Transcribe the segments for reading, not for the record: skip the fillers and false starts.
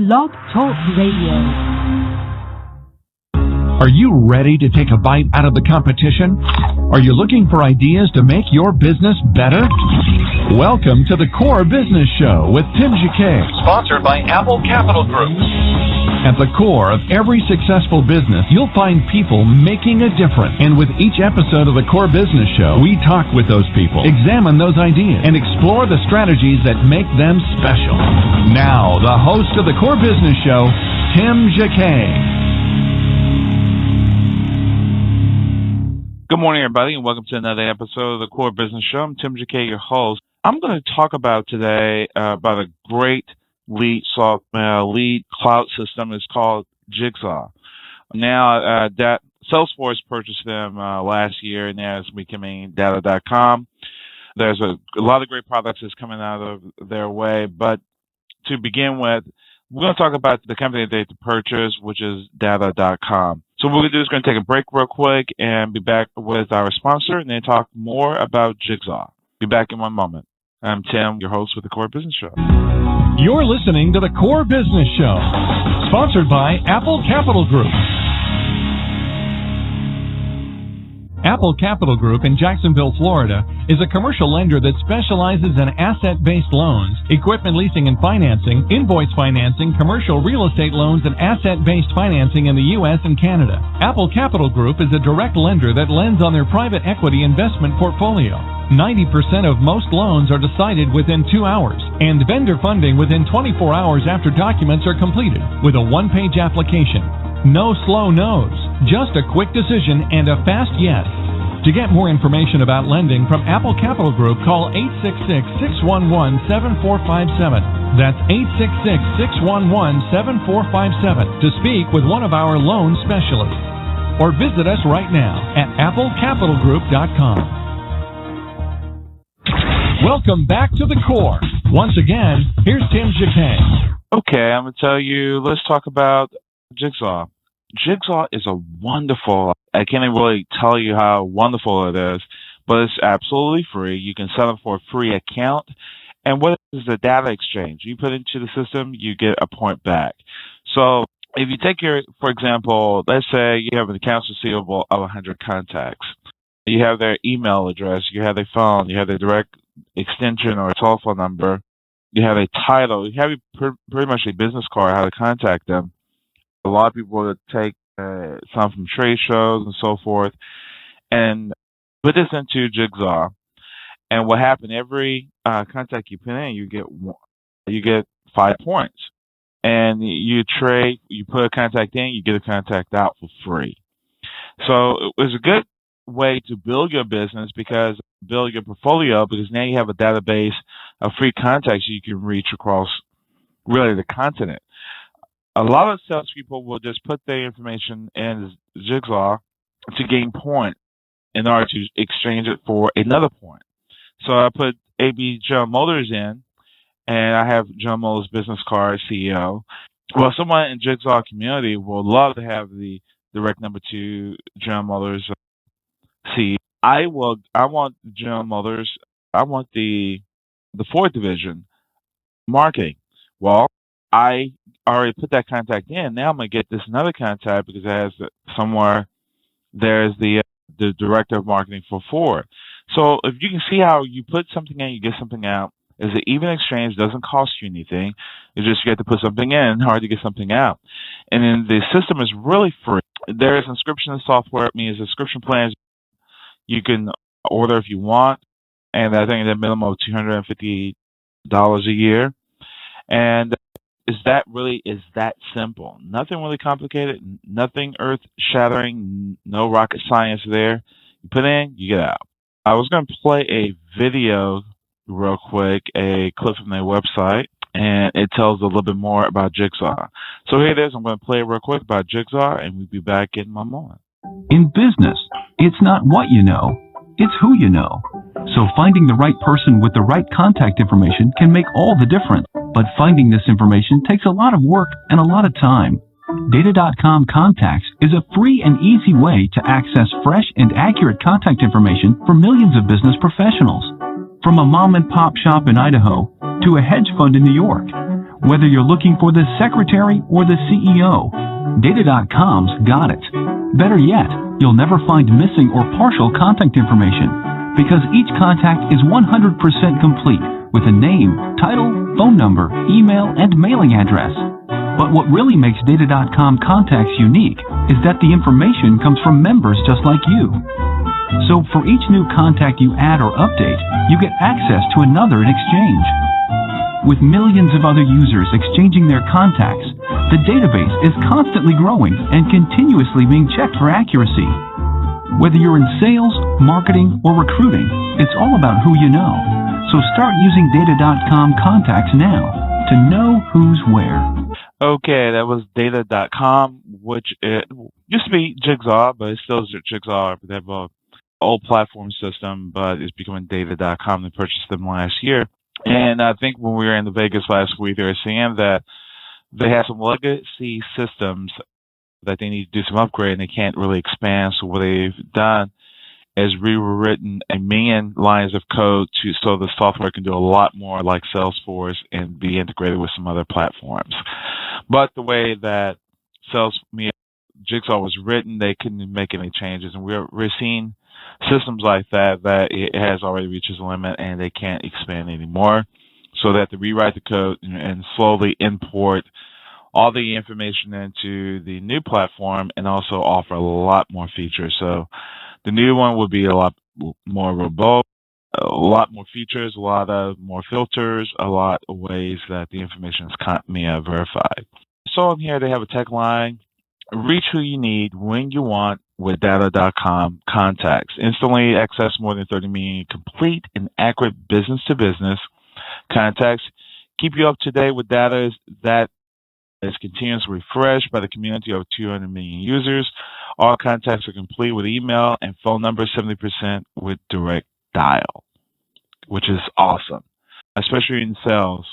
Blog Talk Radio. Are you ready to take a bite out of the competition? Are you looking for ideas to make your business better? Welcome to the Core Business Show with Tim Jigsaw, sponsored by Apple Capital Group. At the core of every successful business, you'll find people making a difference. And with each episode of the Core Business Show, we talk with those people, examine those ideas, and explore the strategies that make them special. Now, the host of the Core Business Show, Tim Jigsaw. Good morning, everybody, and welcome to another episode of the Core Business Show. I'm Tim Jigsaw, your host. I'm going to talk about today about a great lead cloud system. It's called Jigsaw. Now, that Salesforce purchased them last year, and now it's becoming Data.com. There's a lot of great products that's coming out of their way, but to begin with, we're going to talk about the company they purchased, which is Data.com. So what we're going to do is going to take a break real quick and be back with our sponsor and then talk more about Jigsaw. Be back in one moment. I'm Tim, your host with the Core Business Show. You're listening to the Core Business Show, sponsored by Apple Capital Group. Apple Capital Group in Jacksonville, Florida, is a commercial lender that specializes in asset-based loans, equipment leasing and financing, invoice financing, commercial real estate loans, and asset-based financing in the U.S. and Canada. Apple Capital Group is a direct lender that lends on their private equity investment portfolio. 90% of most loans are decided within 2 hours, and vendor funding within 24 hours after documents are completed, with a one-page application. No slow no's, just a quick decision and a fast yes. To get more information about lending from Apple Capital Group, call 866-611-7457. That's 866-611-7457 to speak with one of our loan specialists. Or visit us right now at applecapitalgroup.com. Welcome back to the Core. Once again, here's Tim Jigsaw. Okay, I'm going to tell you, let's talk about Jigsaw. Jigsaw is a wonderful, I can't even really tell you how wonderful it is, but it's absolutely free. You can set up for a free account. And what is the data exchange? You put into the system, you get a point back. So if you take for example, let's say you have an accounts receivable of 100 contacts. You have their email address, you have their phone, you have their direct extension or telephone number, you have a title, you have pretty much a business card, how to contact them. A lot of people would take some from trade shows and so forth and put this into Jigsaw. And what happened, every contact you put in, you get 5 points. And you put a contact in, you get a contact out for free. So it was a good way to build your business, build your portfolio, because now you have a database of free contacts you can reach across really the continent. A lot of salespeople will just put their information in Jigsaw to gain points in order to exchange it for another point. So I put AB General Motors in, and I have General Motors business card CEO. Well, someone in Jigsaw community will love to have the direct number to General Motors CEO. I want General Motors. I want the Ford division marketing. Well, I already put that contact in. Now I'm going to get this another contact because it has somewhere there's the director of marketing for Ford. So if you can see how you put something in, you get something out. It's an even exchange, doesn't cost you anything. It's just you get to put something in, hard to get something out. And then the system is really free. There is subscription software. It means subscription plans you can order if you want. And I think the minimum of $250 a year. And is that simple? Nothing really complicated, nothing earth-shattering, no rocket science there. You put in, you get out. I was going to play a video real quick, a clip from their website, and it tells a little bit more about Jigsaw. So here it is. I'm going to play it real quick about Jigsaw, and we'll be back in one moment. In business, it's not what you know, it's who you know. So finding the right person with the right contact information can make all the difference. But finding this information takes a lot of work and a lot of time. Data.com Contacts is a free and easy way to access fresh and accurate contact information for millions of business professionals. From a mom and pop shop in Idaho to a hedge fund in New York, whether you're looking for the secretary or the CEO. Data.com's got it. Better yet, you'll never find missing or partial contact information because each contact is 100% complete with a name, title, phone number, email, and mailing address. But what really makes Data.com contacts unique is that the information comes from members just like you. So for each new contact you add or update, you get access to another in exchange. With millions of other users exchanging their contacts, the database is constantly growing and continuously being checked for accuracy. Whether you're in sales, marketing, or recruiting, it's all about who you know. So start using Data.com contacts now to know who's where. Okay, that was Data.com, which it used to be Jigsaw, but it still is Jigsaw. They have an old platform system, but it's becoming Data.com. They purchased them last year. And I think when we were in the Vegas last week, they were saying that they have some legacy systems that they need to do some upgrade, and they can't really expand. So what they've done is rewritten a million lines of code so the software can do a lot more like Salesforce and be integrated with some other platforms. But the way that Jigsaw was written, they couldn't make any changes, and we're seeing systems like that it has already reached its limit and they can't expand anymore. So they have to rewrite the code and slowly import all the information into the new platform and also offer a lot more features. So the new one will be a lot more robust, a lot more features, a lot of more filters, a lot of ways that the information is verified. So on here they have a tech line. Reach who you need when you want with Data.com contacts. Instantly access more than 30 million complete and accurate business-to-business contacts. Keep you up to date with data that is continuously refreshed by the community of 200 million users. All contacts are complete with email and phone number, 70% with direct dial, which is awesome, especially in sales.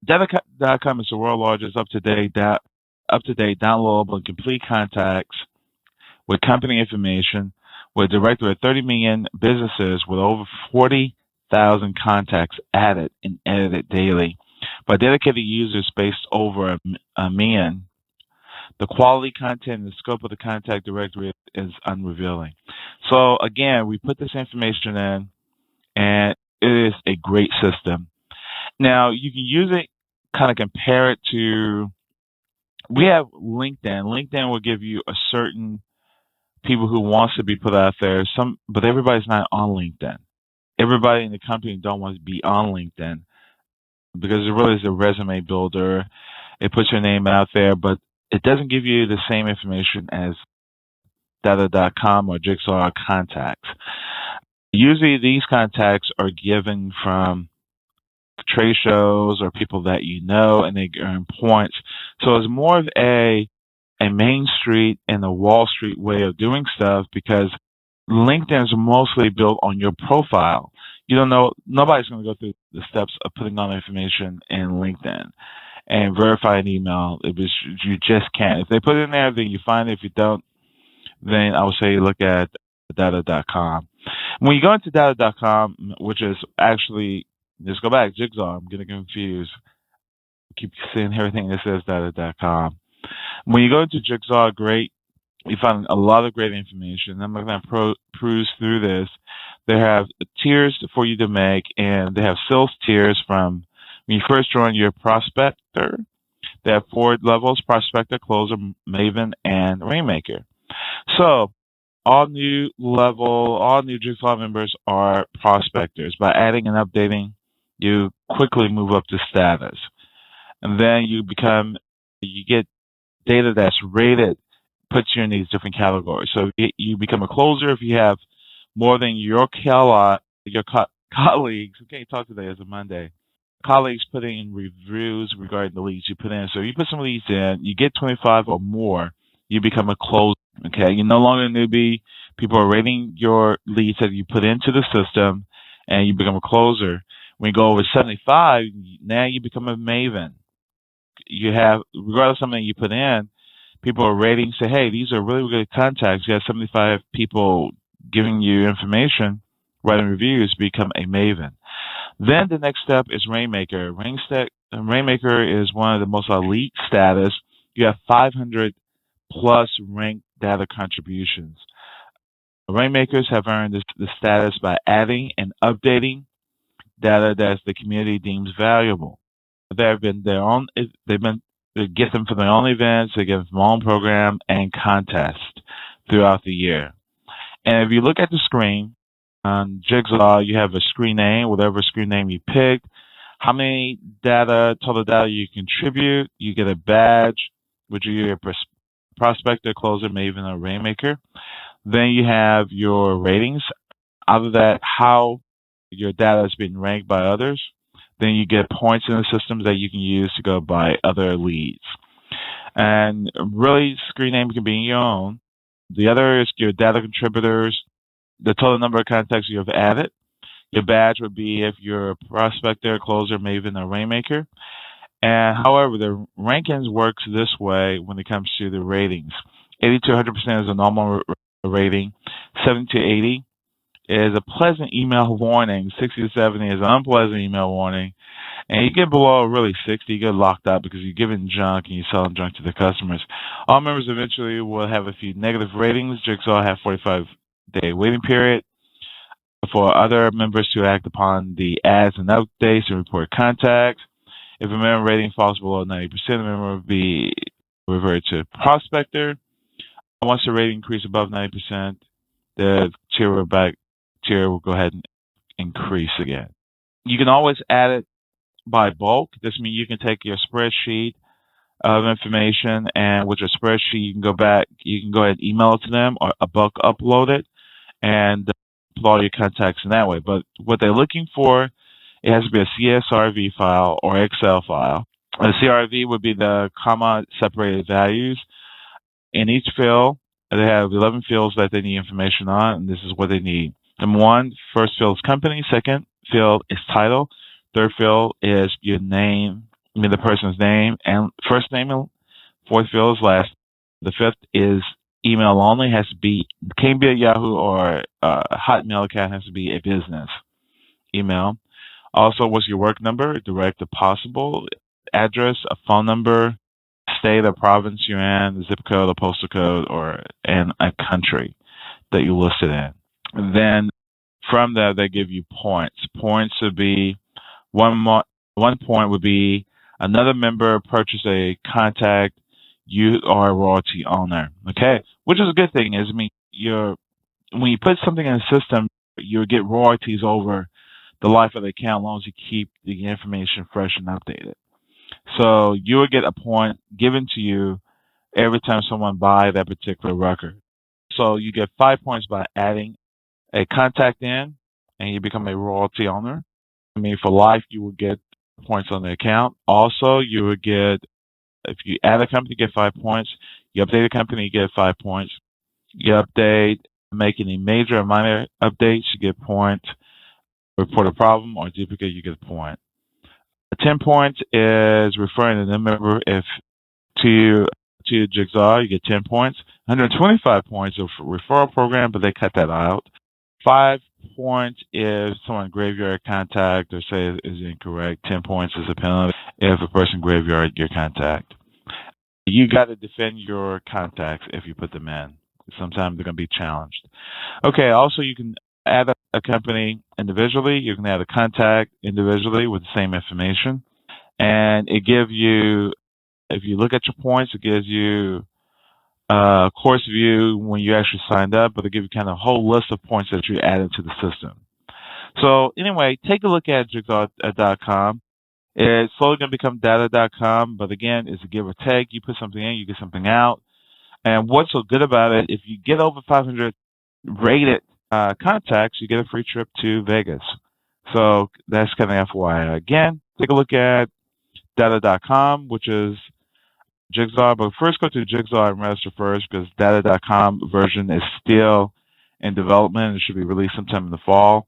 Data.com is the world's largest up-to-date, downloadable, and complete contacts with company information, with a directory of 30 million businesses with over 40,000 contacts added and edited daily by dedicated users based over a million. The quality, content, and the scope of the contact directory is unrevealing. So again, we put this information in, and it is a great system. Now, you can use it, kind of compare it to, we have LinkedIn. LinkedIn will give you a certain people who wants to be put out there, but everybody's not on LinkedIn. Everybody in the company don't want to be on LinkedIn because it really is a resume builder. It puts your name out there, but it doesn't give you the same information as Data.com or Jigsaw contacts. Usually these contacts are given from trade shows or people that you know, and they earn points. So it's more of a Main Street and a Wall Street way of doing stuff because LinkedIn is mostly built on your profile. You don't know, nobody's going to go through the steps of putting on information in LinkedIn and verify an email. You just can't. If they put it in there, then you find it. If you don't, then I would say look at Data.com. When you go into Data.com, which is actually, let's go back, Jigsaw, I'm getting confused. Keep seeing everything that says Data.com. When you go into Jigsaw, great. You find a lot of great information. I'm going to cruise through this. They have tiers for you to make, and they have sales tiers from when you first join your prospector. They have 4 levels: prospector, closer, maven, and rainmaker. So all new Jigsaw members are prospectors. By adding and updating, you quickly move up to status. And then you get data that's rated, puts you in these different categories. So you become a closer if you have more than your colleagues. Okay, talk today as a Monday. Colleagues putting in reviews regarding the leads you put in. So you put some leads in, you get 25 or more, you become a closer. Okay, you're no longer a newbie. People are rating your leads that you put into the system, and you become a closer. When you go over 75, now you become a maven. You have, regardless of something you put in, people are rating, say, hey, these are really good contacts. You have 75 people giving you information, writing reviews, become a maven. Then the next step is Rainmaker. Rainmaker is one of the most elite status. You have 500 plus ranked data contributions. Rainmakers have earned the status by adding and updating data that the community deems valuable. There have been their own. They've been they get them for their own events. They give them their own program and contest throughout the year. And if you look at the screen on Jigsaw, you have a screen name, whatever screen name you picked. How many total data you contribute. You get a badge, which you're a prospector, closer, maybe even a rainmaker. Then you have your ratings. Out of that, how your data is being ranked by others. Then you get points in the systems that you can use to go by other leads. And really, screen name can be your own. The other is your data contributors, the total number of contacts you have added. Your badge would be if you're a prospector, closer, maybe even a rainmaker. And however, the rankings works this way when it comes to the ratings. 80 to 100% is a normal rating. 70 to 80 is a pleasant email warning. 60 to 70 is an unpleasant email warning. And you get below really 60, you get locked out because you're giving junk and you're selling junk to the customers. All members eventually will have a few negative ratings. Jigsaw have 45-day waiting period for other members to act upon the ads and updates and report contacts. If a member rating falls below 90%, the member will be reverted to prospector. Once the rating increases above 90%, the tier will go ahead and increase again. You can always add it by bulk. This means you can take your spreadsheet of information, and with your spreadsheet, you can go ahead and email it to them or a bulk upload it and upload all your contacts in that way. But what they're looking for, it has to be a CSRV file or Excel file. A CRV would be the comma separated values. In each field, they have 11 fields that they need information on, and this is what they need. Number one, first field is company. Second field is title. Third field is your name, the person's name and first name. Fourth field is last. The fifth is email only. Can't be a Yahoo or a Hotmail account. Has to be a business email. Also, what's your work number? Direct if possible. Address, a phone number, state or province you're in, the zip code, a postal code, or in a country that you listed in. Then from that, they give you points. Points would be one point would be another member purchase a contact, you are a royalty owner. Okay, which is a good thing. When you put something in the system, you get royalties over the life of the account as long as you keep the information fresh and updated. So you will get a point given to you every time someone buys that particular record. So you get 5 points by adding a contact in, and you become a royalty owner. For life, you will get points on the account. Also, you will get, if you add a company, you get 5 points. You update a company, you get 5 points. You update, make any major or minor updates, you get points. Report a problem or duplicate, you get a point. 10 points is referring to the member to Jigsaw, you get 10 points. 125 points of referral program, but they cut that out. 5 points if someone graveyard contact or say is incorrect. 10 points is a penalty if a person graveyard your contact. You got to defend your contacts if you put them in. Sometimes they're going to be challenged. Okay, also you can add a company individually. You can add a contact individually with the same information. And it gives you, if you look at your points, it gives you a course view when you actually signed up, but it gives you kind of a whole list of points that you added to the system. So anyway, take a look at Jigsaw.com. It's slowly going to become data.com, but again, it's a give or take. You put something in, you get something out. And what's so good about it, if you get over 500 rated contacts, you get a free trip to Vegas. So that's kind of FYI. Again, take a look at data.com, which is Jigsaw, but first go to Jigsaw and register first because data.com version is still in development. It should be released sometime in the fall.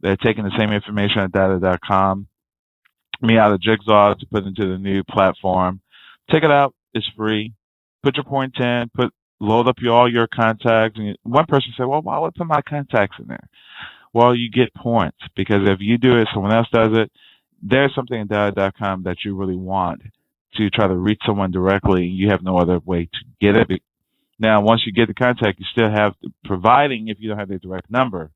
They're taking the same information at data.com, out of Jigsaw to put into the new platform. Check it out. It's free. Put your points in. Load up all your contacts. And one person said, well, why would I put my contacts in there? Well, you get points because if you do it, someone else does it, there's something in Data.com that you really want to try to reach someone directly, you have no other way to get it. Now, once you get the contact, you still have, providing if you don't have their direct number,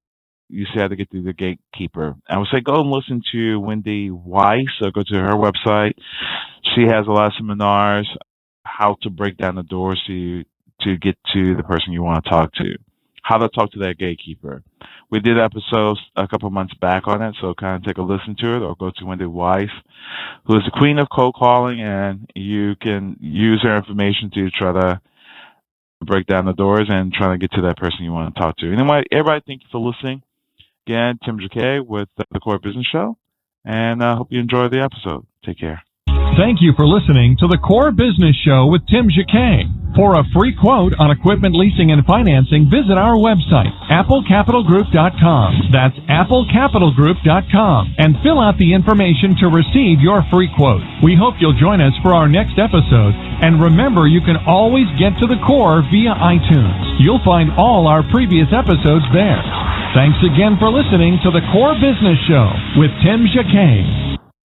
you still have to get through the gatekeeper. I would say go and listen to Wendy Weiss, or go to her website. She has a lot of seminars, how to break down the doors to get to the person you want to talk to, how to talk to that gatekeeper. We did episodes a couple months back on it, so kind of take a listen to it, or go to Wendy Weiss, who is the queen of cold calling, and you can use her information to try to break down the doors and try to get to that person you want to talk to. Anyway, everybody, thank you for listening. Again, Tim Jacquet with the Core Business Show, and I hope you enjoy the episode. Take care. Thank you for listening to the Core Business Show with Tim Jacquet. For a free quote on equipment leasing and financing, visit our website, applecapitalgroup.com. That's applecapitalgroup.com, and fill out the information to receive your free quote. We hope you'll join us for our next episode, and remember, you can always get to the Core via iTunes. You'll find all our previous episodes there. Thanks again for listening to the Core Business Show with Tim Jacquet.